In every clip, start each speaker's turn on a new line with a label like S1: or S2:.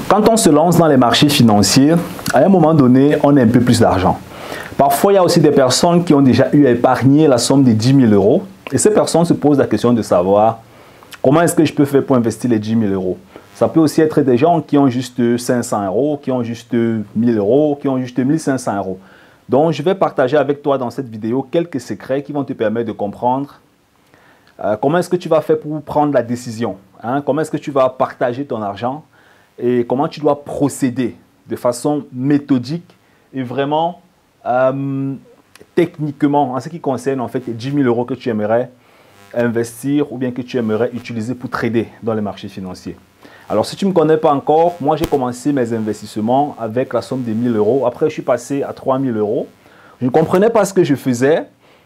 S1: Quand on se lance dans les marchés financiers, à un moment donné, on a un peu plus d'argent. Parfois, il y a aussi des personnes qui ont déjà eu à épargner la somme de 10 000 euros. Et ces personnes se posent la question de savoir comment est-ce que je peux faire pour investir les 10 000 euros. Ça peut aussi être des gens qui ont juste 500 euros, qui ont juste 1 000 euros, qui ont juste 1 500 euros. Donc, je vais partager avec toi dans cette vidéo quelques secrets qui vont te permettre de comprendre comment est-ce que tu vas faire pour prendre la décision. Comment est-ce que tu vas partager ton argent et comment tu dois procéder de façon méthodique et vraiment techniquement en ce qui concerne en fait les 10 000 euros que tu aimerais investir ou bien que tu aimerais utiliser pour trader dans les marchés financiers. Alors, si tu ne me connais pas encore, moi j'ai commencé mes investissements avec la somme de 1 000 euros. Après, je suis passé à 3 000 euros. Je ne comprenais pas ce que je faisais.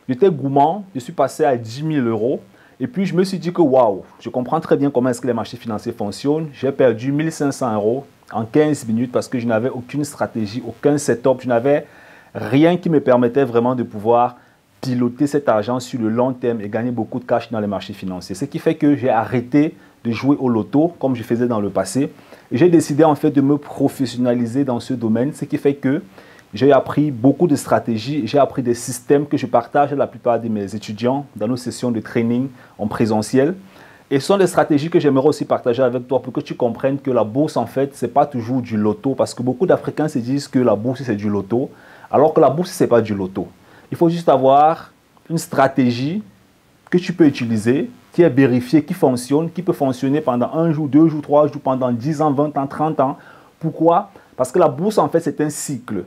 S1: J'étais gourmand. Je suis passé à 10 000 euros. Et puis, je me suis dit que waouh, je comprends très bien comment est-ce que les marchés financiers fonctionnent. J'ai perdu 1 500 euros en 15 minutes parce que je n'avais aucune stratégie, aucun setup. Je n'avais rien qui me permettait vraiment de pouvoir piloter cet argent sur le long terme et gagner beaucoup de cash dans les marchés financiers. Ce qui fait que j'ai arrêté de jouer au loto comme je faisais dans le passé. Et j'ai décidé en fait de me professionnaliser dans ce domaine, ce qui fait que j'ai appris beaucoup de stratégies, j'ai appris des systèmes que je partage à la plupart de mes étudiants dans nos sessions de training en présentiel. Et ce sont des stratégies que j'aimerais aussi partager avec toi pour que tu comprennes que la bourse, en fait, ce n'est pas toujours du loto parce que beaucoup d'Africains se disent que la bourse, c'est du loto, alors que la bourse, ce n'est pas du loto. Il faut juste avoir une stratégie que tu peux utiliser, qui est vérifiée, qui fonctionne, qui peut fonctionner pendant 1 jour, 2 jours, 3 jours, pendant 10 ans, 20 ans, 30 ans. Pourquoi? Parce que la bourse, en fait, c'est un cycle.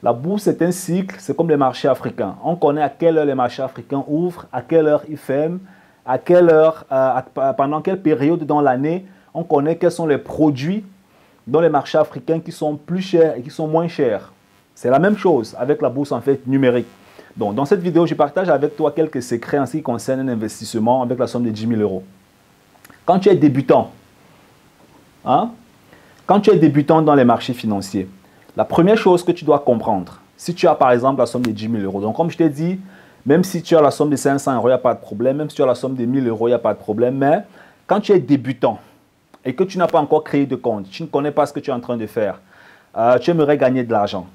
S1: La bourse, c'est un cycle, c'est comme les marchés africains. On connaît à quelle heure les marchés africains ouvrent, à quelle heure ils ferment, à quelle heure, pendant quelle période dans l'année. On connaît quels sont les produits dans les marchés africains qui sont plus chers et qui sont moins chers. C'est la même chose avec la bourse, en fait, numérique. Donc, dans cette vidéo, je partage avec toi quelques secrets en ce qui concerne un investissement avec la somme de 10 000 euros. Quand tu es débutant, quand tu es débutant dans les marchés financiers, la première chose que tu dois comprendre, si tu as par exemple la somme de 10 000 euros, donc comme je t'ai dit, même si tu as la somme de 500 euros, il n'y a pas de problème, même si tu as la somme de 1 000 euros, il n'y a pas de problème, mais quand tu es débutant et que tu n'as pas encore créé de compte, tu ne connais pas ce que tu es en train de faire, tu aimerais gagner de l'argent.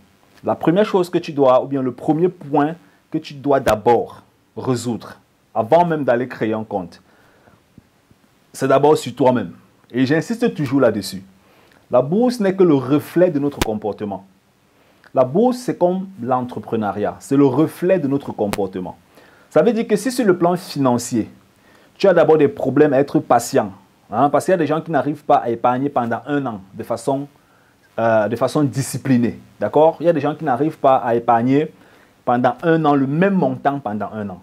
S1: La première chose que tu dois, ou bien le premier point que tu dois d'abord résoudre, avant même d'aller créer un compte, c'est d'abord sur toi-même. Et j'insiste toujours là-dessus. La bourse n'est que le reflet de notre comportement. La bourse, c'est comme l'entrepreneuriat. C'est le reflet de notre comportement. Ça veut dire que si sur le plan financier, tu as d'abord des problèmes à être patient, parce qu'il y a des gens qui n'arrivent pas à épargner pendant 1 an de façon disciplinée. D'accord? Il y a des gens qui n'arrivent pas à épargner pendant 1 an le même montant pendant 1 an.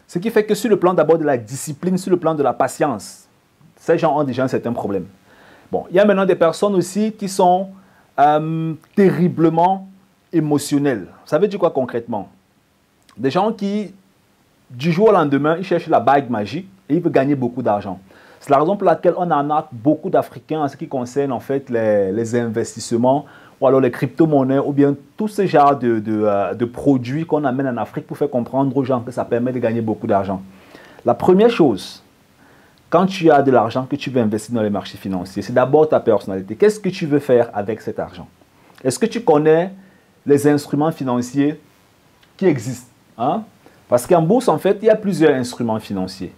S1: Ce qui fait que sur le plan d'abord de la discipline, sur le plan de la patience, ces gens ont déjà un certain problème. Bon, il y a maintenant des personnes aussi qui sont terriblement émotionnelles. Ça veut dire quoi concrètement? Des gens qui, du jour au lendemain, ils cherchent la bague magique et ils veulent gagner beaucoup d'argent. C'est la raison pour laquelle on en a beaucoup d'Africains en ce qui concerne en fait les investissements ou alors les crypto-monnaies ou bien tout ce genre de produits qu'on amène en Afrique pour faire comprendre aux gens que ça permet de gagner beaucoup d'argent. La première chose, quand tu as de l'argent que tu veux investir dans les marchés financiers, c'est d'abord ta personnalité. Qu'est-ce que tu veux faire avec cet argent? Est-ce que tu connais les instruments financiers qui existent? Parce qu'en bourse, en fait, il y a plusieurs instruments financiers.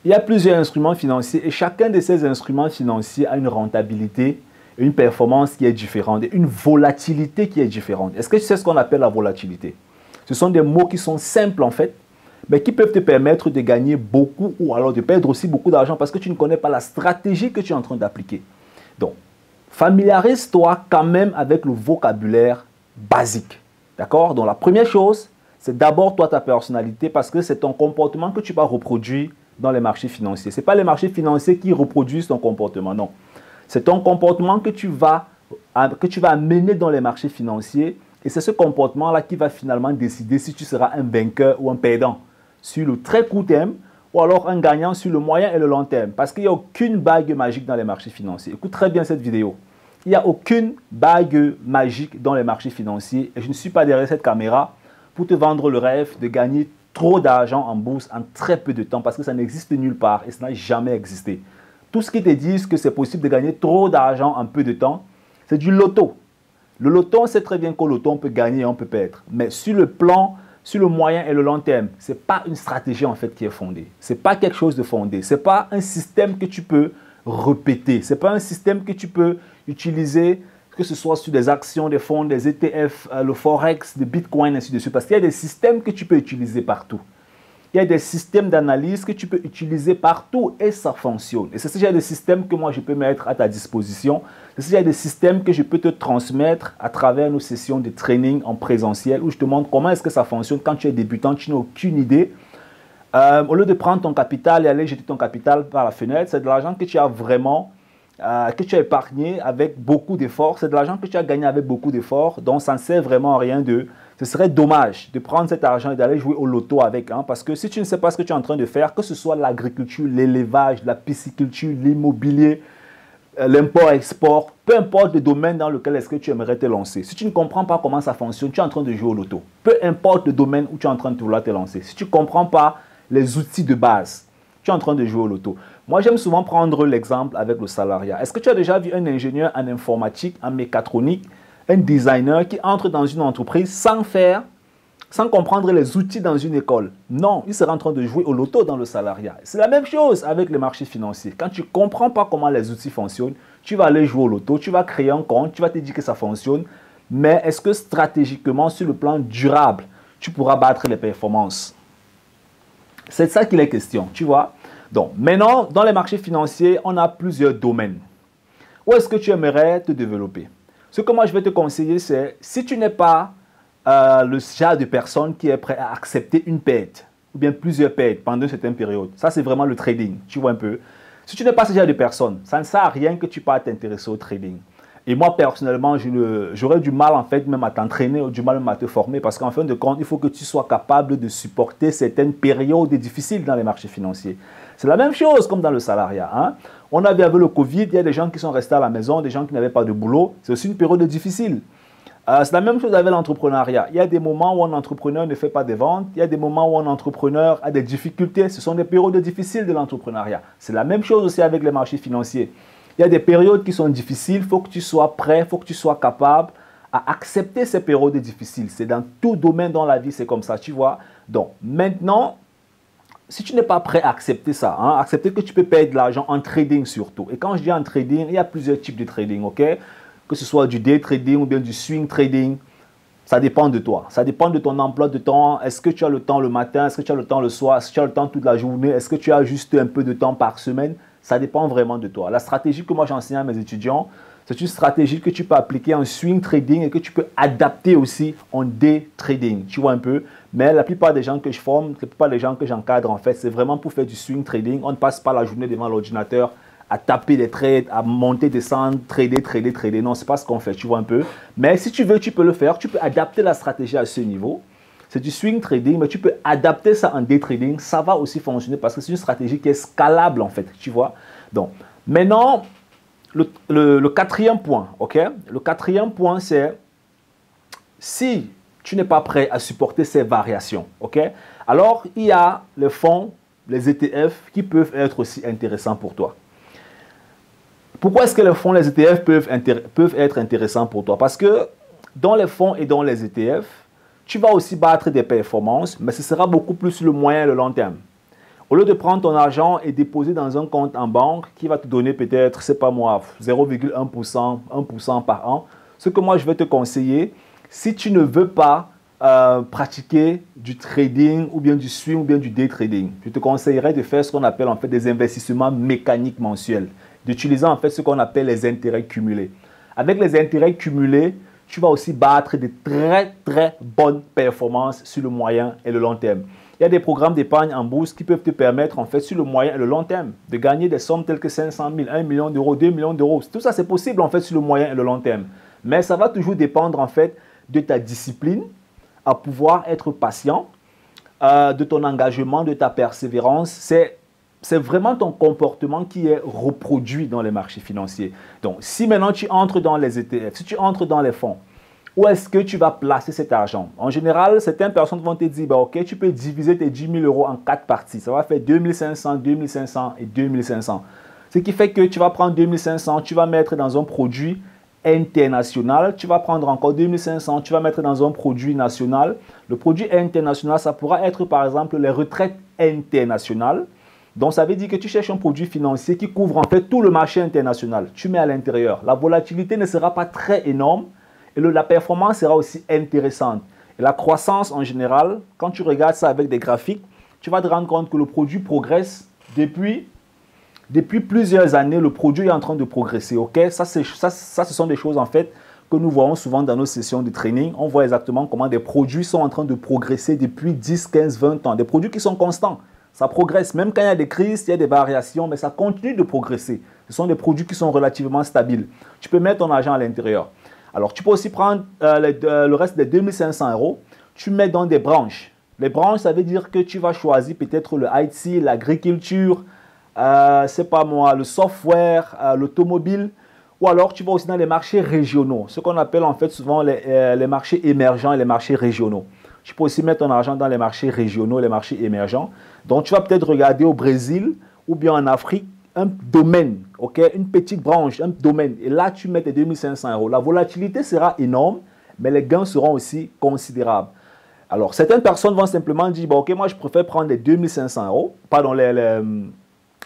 S1: Il y a plusieurs instruments financiers et chacun de ces instruments financiers a une rentabilité, une performance qui est différente et une volatilité qui est différente. Est-ce que tu sais ce qu'on appelle la volatilité? Ce sont des mots qui sont simples en fait, mais qui peuvent te permettre de gagner beaucoup ou alors de perdre aussi beaucoup d'argent parce que tu ne connais pas la stratégie que tu es en train d'appliquer. Donc, familiarise-toi quand même avec le vocabulaire basique. D'accord? Donc, la première chose, c'est d'abord toi ta personnalité parce que c'est ton comportement que tu vas reproduire dans les marchés financiers. Ce n'est pas les marchés financiers qui reproduisent ton comportement, non. C'est ton comportement que tu vas amener dans les marchés financiers et c'est ce comportement-là qui va finalement décider si tu seras un vainqueur ou un perdant sur le très court terme ou alors un gagnant sur le moyen et le long terme. Parce qu'il n'y a aucune bague magique dans les marchés financiers. Écoute très bien cette vidéo. Il n'y a aucune bague magique dans les marchés financiers et je ne suis pas derrière cette caméra pour te vendre le rêve de gagner trop d'argent en bourse en très peu de temps parce que ça n'existe nulle part et ça n'a jamais existé. Tout ce qui te dit que c'est possible de gagner trop d'argent en peu de temps, C'est du loto. Le loto, on sait très bien qu'au loto, on peut gagner et on peut perdre. Mais sur le plan, sur le moyen et le long terme, ce n'est pas une stratégie en fait qui est fondée. Ce n'est pas quelque chose de fondé. Ce n'est pas un système que tu peux répéter. Ce n'est pas un système que tu peux utiliser, que ce soit sur des actions, des fonds, des ETF, le Forex, des Bitcoin, ainsi de suite. Parce qu'il y a des systèmes que tu peux utiliser partout. Il y a des systèmes d'analyse que tu peux utiliser partout et ça fonctionne. Et c'est ce genre de système que moi je peux mettre à ta disposition. C'est ce genre de système que je peux te transmettre à travers nos sessions de training en présentiel où je te montre comment est-ce que ça fonctionne quand tu es débutant, tu n'as aucune idée. Au lieu de prendre ton capital et aller jeter ton capital par la fenêtre, c'est de l'argent que tu as vraiment, que tu as épargné avec beaucoup d'efforts. C'est de l'argent que tu as gagné avec beaucoup d'efforts. Donc ça ne sert vraiment à rien de... Ce serait dommage de prendre cet argent et d'aller jouer au loto avec. Parce que si tu ne sais pas ce que tu es en train de faire, que ce soit l'agriculture, l'élevage, la pisciculture, l'immobilier, l'import-export, peu importe le domaine dans lequel est-ce que tu aimerais te lancer. Si tu ne comprends pas comment ça fonctionne, tu es en train de jouer au loto. Peu importe le domaine où tu es en train de vouloir te lancer. Si tu ne comprends pas les outils de base, tu es en train de jouer au loto. Moi, j'aime souvent prendre l'exemple avec le salariat. Est-ce que tu as déjà vu un ingénieur en informatique, en mécatronique, un designer qui entre dans une entreprise sans comprendre les outils dans une école? Non, il sera en train de jouer au loto dans le salariat. C'est la même chose avec les marchés financiers. Quand tu ne comprends pas comment les outils fonctionnent, tu vas aller jouer au loto, tu vas créer un compte, tu vas te dire que ça fonctionne. Mais est-ce que stratégiquement, sur le plan durable, tu pourras battre les performances? C'est de ça qu'il est question, tu vois. Donc, maintenant, dans les marchés financiers, on a plusieurs domaines. Où est-ce que tu aimerais te développer? Ce que moi, je vais te conseiller, c'est si tu n'es pas le genre de personne qui est prêt à accepter une perte ou bien plusieurs pertes pendant une certaine période, ça, c'est vraiment le trading, tu vois un peu. Si tu n'es pas ce genre de personne, ça ne sert à rien que tu partes t'intéresser au trading. Et moi, personnellement, j'aurais du mal, en fait, même à t'entraîner, du mal même à te former parce qu'en fin de compte, il faut que tu sois capable de supporter certaines périodes difficiles dans les marchés financiers. C'est la même chose comme dans le salariat. On a vu avec le Covid, il y a des gens qui sont restés à la maison, des gens qui n'avaient pas de boulot. C'est aussi une période difficile. C'est la même chose avec l'entrepreneuriat. Il y a des moments où un entrepreneur ne fait pas de ventes. Il y a des moments où un entrepreneur a des difficultés. Ce sont des périodes difficiles de l'entrepreneuriat. C'est la même chose aussi avec les marchés financiers. Il y a des périodes qui sont difficiles. Il faut que tu sois prêt, il faut que tu sois capable à accepter ces périodes difficiles. C'est dans tout domaine dans la vie, c'est comme ça, tu vois. Donc, maintenant, si tu n'es pas prêt à accepter ça, accepter que tu peux perdre de l'argent en trading surtout. Et quand je dis en trading, il y a plusieurs types de trading, ok? Que ce soit du day trading ou bien du swing trading, ça dépend de toi. Ça dépend de ton emploi de temps. Est-ce que tu as le temps le matin? Est-ce que tu as le temps le soir? Est-ce que tu as le temps toute la journée? Est-ce que tu as juste un peu de temps par semaine? Ça dépend vraiment de toi. La stratégie que moi j'enseigne à mes étudiants, c'est une stratégie que tu peux appliquer en swing trading et que tu peux adapter aussi en day trading. Tu vois un peu? Mais la plupart des gens que je forme, la plupart des gens que j'encadre, en fait, c'est vraiment pour faire du swing trading. On ne passe pas la journée devant l'ordinateur à taper des trades, à monter, descendre, trader. Non, ce n'est pas ce qu'on fait, tu vois un peu. Mais si tu veux, tu peux le faire. Tu peux adapter la stratégie à ce niveau. C'est du swing trading, mais tu peux adapter ça en day trading. Ça va aussi fonctionner parce que c'est une stratégie qui est scalable, en fait, tu vois. Donc, maintenant, le quatrième point, ok? Le quatrième point, c'est si tu n'es pas prêt à supporter ces variations, ok? Alors, il y a les fonds, les ETF qui peuvent être aussi intéressants pour toi. Pourquoi est-ce que les fonds, les ETF peuvent être intéressants pour toi? Parce que dans les fonds et dans les ETF, tu vas aussi battre des performances, mais ce sera beaucoup plus le moyen et le long terme. Au lieu de prendre ton argent et déposer dans un compte en banque qui va te donner peut-être, je ne sais pas moi, 0,1%, 1% par an, ce que moi je vais te conseiller, si tu ne veux pas pratiquer du trading ou bien du swing ou bien du day trading, je te conseillerais de faire ce qu'on appelle en fait des investissements mécaniques mensuels, d'utiliser en fait ce qu'on appelle les intérêts cumulés. Avec les intérêts cumulés, tu vas aussi battre de très bonnes performances sur le moyen et le long terme. Il y a des programmes d'épargne en bourse qui peuvent te permettre, en fait, sur le moyen et le long terme, de gagner des sommes telles que 500 000, 1 million d'euros, 2 millions d'euros. Tout ça, c'est possible, en fait, sur le moyen et le long terme. Mais ça va toujours dépendre, en fait, de ta discipline, à pouvoir être patient, de ton engagement, de ta persévérance. C'est vraiment ton comportement qui est reproduit dans les marchés financiers. Donc, si maintenant tu entres dans les ETF, si tu entres dans les fonds, où est-ce que tu vas placer cet argent? En général, certaines personnes vont te dire, bah, ok, tu peux diviser tes 10 000 euros en 4 parties. Ça va faire 2500, 2500 et 2500. Ce qui fait que tu vas prendre 2500, tu vas mettre dans un produit international, tu vas prendre encore 2500, tu vas mettre dans un produit national. Le produit international, ça pourra être par exemple les retraites internationales. Donc ça veut dire que tu cherches un produit financier qui couvre en fait tout le marché international. Tu mets à l'intérieur. La volatilité ne sera pas très énorme et la performance sera aussi intéressante. Et la croissance en général, quand tu regardes ça avec des graphiques, tu vas te rendre compte que le produit progresse depuis plusieurs années. Le produit est en train de progresser. Okay? Ça, ce sont des choses en fait que nous voyons souvent dans nos sessions de training. On voit exactement comment des produits sont en train de progresser depuis 10, 15, 20 ans. Des produits qui sont constants. Ça progresse. Même quand il y a des crises, il y a des variations, mais ça continue de progresser. Ce sont des produits qui sont relativement stabiles. Tu peux mettre ton argent à l'intérieur. Alors, tu peux aussi prendre le reste des 2500 euros. Tu mets dans des branches. Les branches, ça veut dire que tu vas choisir peut-être le IT, l'agriculture, c'est pas moi, le software, l'automobile. Ou alors, tu vas aussi dans les marchés régionaux. Ce qu'on appelle en fait souvent les marchés émergents et les marchés régionaux. Tu peux aussi mettre ton argent dans les marchés régionaux, les marchés émergents. Donc, tu vas peut-être regarder au Brésil ou bien en Afrique un domaine, okay? Une petite branche, un domaine. Et là, tu mets tes 2500 euros. La volatilité sera énorme, mais les gains seront aussi considérables. Alors, certaines personnes vont simplement dire, bon, ok, moi, je préfère prendre les 2500 euros, pardon, les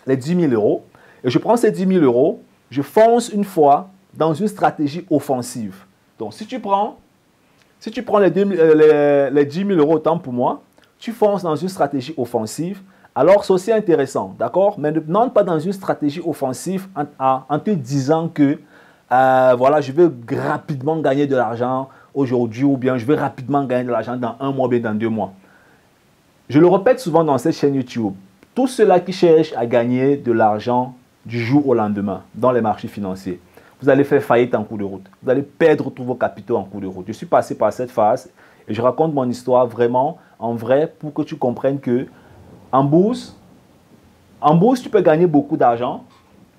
S1: 10 000 euros. Et je prends ces 10 000 euros, je fonce une fois dans une stratégie offensive. Donc, si tu prends les 10 000 euros, autant pour moi, tu fonces dans une stratégie offensive, alors c'est aussi intéressant, d'accord? Mais n'entre pas dans une stratégie offensive en te disant que voilà, je vais rapidement gagner de l'argent aujourd'hui ou bien je vais rapidement gagner de l'argent dans un mois ou bien dans 2 mois. Je le répète souvent dans cette chaîne YouTube. Tous ceux-là qui cherchent à gagner de l'argent du jour au lendemain dans les marchés financiers, vous allez faire faillite en cours de route. Vous allez perdre tous vos capitaux en cours de route. Je suis passé par cette phase et je raconte mon histoire vraiment en vrai pour que tu comprennes que en bourse, tu peux gagner beaucoup d'argent,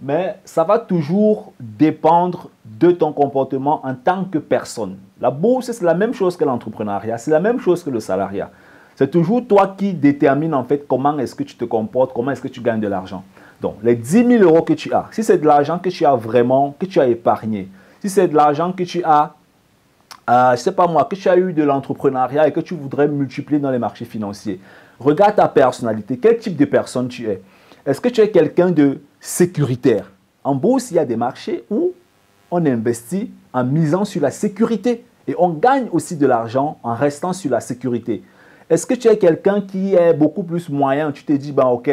S1: mais ça va toujours dépendre de ton comportement en tant que personne. La bourse, c'est la même chose que l'entrepreneuriat, c'est la même chose que le salariat. C'est toujours toi qui détermine en fait comment est-ce que tu te comportes, comment est-ce que tu gagnes de l'argent. Donc, les 10 000 euros que tu as, si c'est de l'argent que tu as vraiment, que tu as épargné, si c'est de l'argent que tu as, je ne sais pas moi, que tu as eu de l'entrepreneuriat et que tu voudrais multiplier dans les marchés financiers, regarde ta personnalité. Quel type de personne tu es? Est-ce que tu es quelqu'un de sécuritaire? En bourse, il y a des marchés où on investit en misant sur la sécurité et on gagne aussi de l'argent en restant sur la sécurité. Est-ce que tu es quelqu'un qui est beaucoup plus moyen? Tu te dis, ben ok,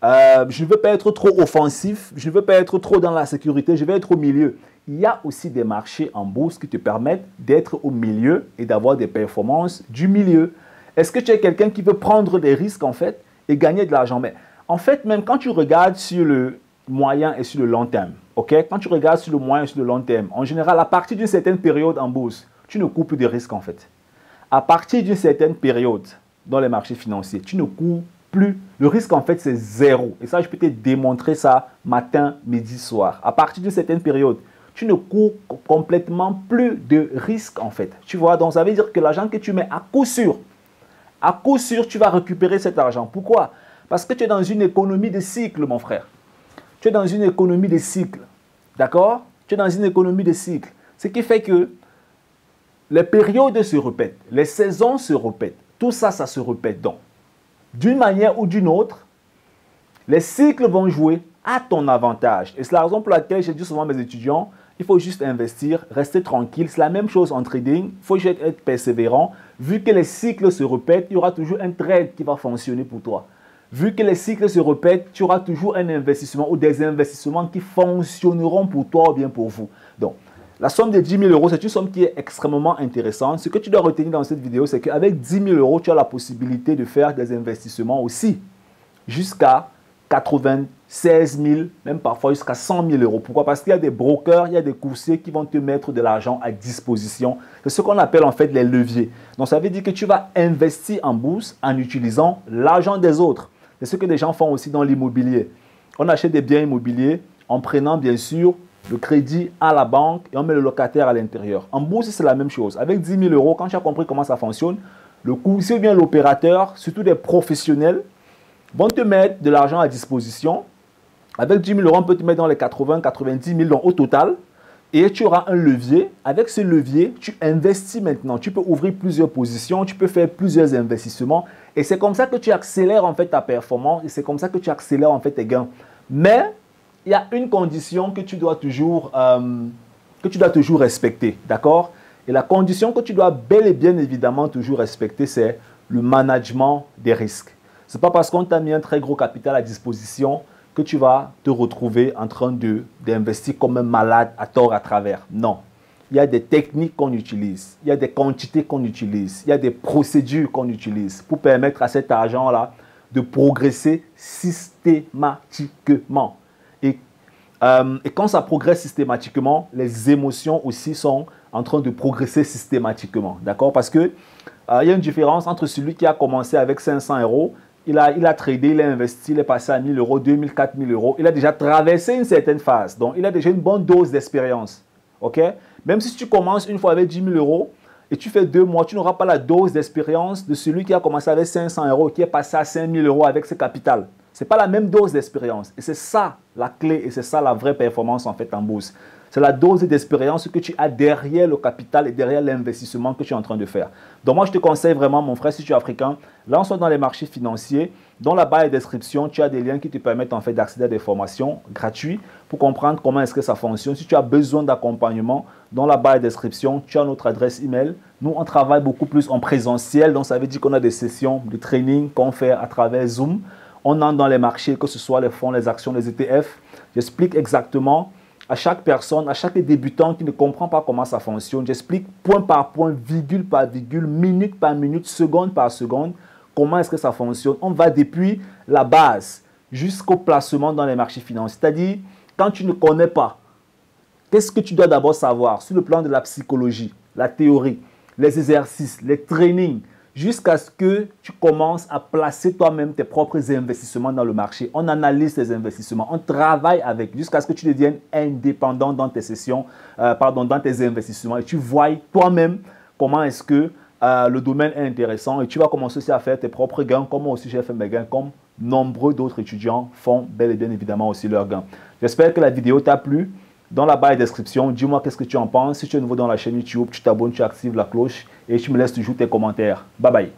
S1: je ne veux pas être trop offensif, je ne veux pas être trop dans la sécurité, je vais être au milieu. Il y a aussi des marchés en bourse qui te permettent d'être au milieu et d'avoir des performances du milieu. Est-ce que tu es quelqu'un qui veut prendre des risques en fait et gagner de l'argent? Mais en fait, même quand tu regardes sur le moyen et sur le long terme, ok? Quand tu regardes sur le moyen et sur le long terme, en général, à partir d'une certaine période en bourse, tu ne cours plus de risques en fait. À partir d'une certaine période dans les marchés financiers, tu ne cours plus. Le risque en fait c'est zéro. Et ça, je peux te démontrer ça matin, midi, soir. À partir d'une certaine période, tu ne cours complètement plus de risques en fait. Tu vois, donc ça veut dire que l'argent que tu mets à coup sûr, tu vas récupérer cet argent. Pourquoi? Parce que tu es dans une économie de cycle, mon frère. Tu es dans une économie de cycle. D'accord? Tu es dans une économie de cycle. Ce qui fait que les périodes se répètent, les saisons se répètent. Tout ça, ça se répète. Donc, d'une manière ou d'une autre, les cycles vont jouer à ton avantage. Et c'est la raison pour laquelle j'ai dit souvent à mes étudiants, il faut juste investir, rester tranquille. C'est la même chose en trading. Il faut juste être persévérant. Vu que les cycles se répètent, il y aura toujours un trade qui va fonctionner pour toi. Vu que les cycles se répètent, tu auras toujours un investissement ou des investissements qui fonctionneront pour toi ou bien pour vous. Donc, la somme de 10 000 euros, c'est une somme qui est extrêmement intéressante. Ce que tu dois retenir dans cette vidéo, c'est qu'avec 10 000 euros, tu as la possibilité de faire des investissements aussi jusqu'à 96 000, même parfois jusqu'à 100 000 euros. Pourquoi? Parce qu'il y a des brokers, il y a des courtiers qui vont te mettre de l'argent à disposition. C'est ce qu'on appelle en fait les leviers. Donc, ça veut dire que tu vas investir en bourse en utilisant l'argent des autres. C'est ce que les gens font aussi dans l'immobilier. On achète des biens immobiliers en prenant bien sûr le crédit à la banque et on met le locataire à l'intérieur. En bourse, c'est la même chose. Avec 10 000 euros, quand tu as compris comment ça fonctionne, le courtier ou bien l'opérateur, surtout des professionnels, vont te mettre de l'argent à disposition. Avec 10 000 euros, on peut te mettre dans les 80, 90 000 donc au total. et tu auras un levier. Avec ce levier, tu investis maintenant. Tu peux ouvrir plusieurs positions, tu peux faire plusieurs investissements. Et c'est comme ça que tu accélères en fait ta performance et c'est comme ça que tu accélères en fait tes gains. Mais il y a une condition que tu dois toujours respecter, d'accord? Et la condition que tu dois bel et bien évidemment toujours respecter, c'est le management des risques. Ce n'est pas parce qu'on t'a mis un très gros capital à disposition que tu vas te retrouver en train d'investir comme un malade à tort à travers. Non. Il y a des techniques qu'on utilise, il y a des quantités qu'on utilise, il y a des procédures qu'on utilise pour permettre à cet argent-là de progresser systématiquement. Et quand ça progresse systématiquement, les émotions aussi sont en train de progresser systématiquement. D'accord? Parce qu'il y a une différence entre celui qui a commencé avec 500 euros. Il a tradé, il a investi, il est passé à 1000 euros, 2000, 4000 euros. Il a déjà traversé une certaine phase. Donc, il a déjà une bonne dose d'expérience. OK? Même si tu commences une fois avec 10 000 euros et tu fais 2 mois, tu n'auras pas la dose d'expérience de celui qui a commencé avec 500 euros et qui est passé à 5000 euros avec ses capital. Ce n'est pas la même dose d'expérience. Et c'est ça la clé et c'est ça la vraie performance en fait en bourse. C'est la dose d'expérience que tu as derrière le capital et derrière l'investissement que tu es en train de faire. Donc moi, je te conseille vraiment, mon frère, si tu es africain, lance-toi dans les marchés financiers. Dans la barre de description, tu as des liens qui te permettent en fait d'accéder à des formations gratuites pour comprendre comment est-ce que ça fonctionne. Si tu as besoin d'accompagnement, dans la barre de description, tu as notre adresse email. Nous, on travaille beaucoup plus en présentiel. Donc, ça veut dire qu'on a des sessions de training qu'on fait à travers Zoom. On entre dans les marchés, que ce soit les fonds, les actions, les ETF. J'explique exactement à chaque personne, à chaque débutant qui ne comprend pas comment ça fonctionne. J'explique point par point, virgule par virgule, minute par minute, seconde par seconde, comment est-ce que ça fonctionne. On va depuis la base jusqu'au placement dans les marchés financiers. C'est-à-dire, quand tu ne connais pas, qu'est-ce que tu dois d'abord savoir sur le plan de la psychologie, la théorie, les exercices, les trainings, jusqu'à ce que tu commences à placer toi-même tes propres investissements dans le marché. On analyse tes investissements, on travaille avec, jusqu'à ce que tu deviennes indépendant dans tes sessions, dans tes investissements. Et tu vois toi-même comment est-ce que le domaine est intéressant et tu vas commencer aussi à faire tes propres gains, comme moi aussi j'ai fait mes gains, comme nombreux d'autres étudiants font bel et bien évidemment aussi leurs gains. J'espère que la vidéo t'a plu. Dans la barre de description, dis-moi qu'est-ce que tu en penses. Si tu es nouveau dans la chaîne YouTube, tu t'abonnes, tu actives la cloche et tu me laisses toujours tes commentaires. Bye bye.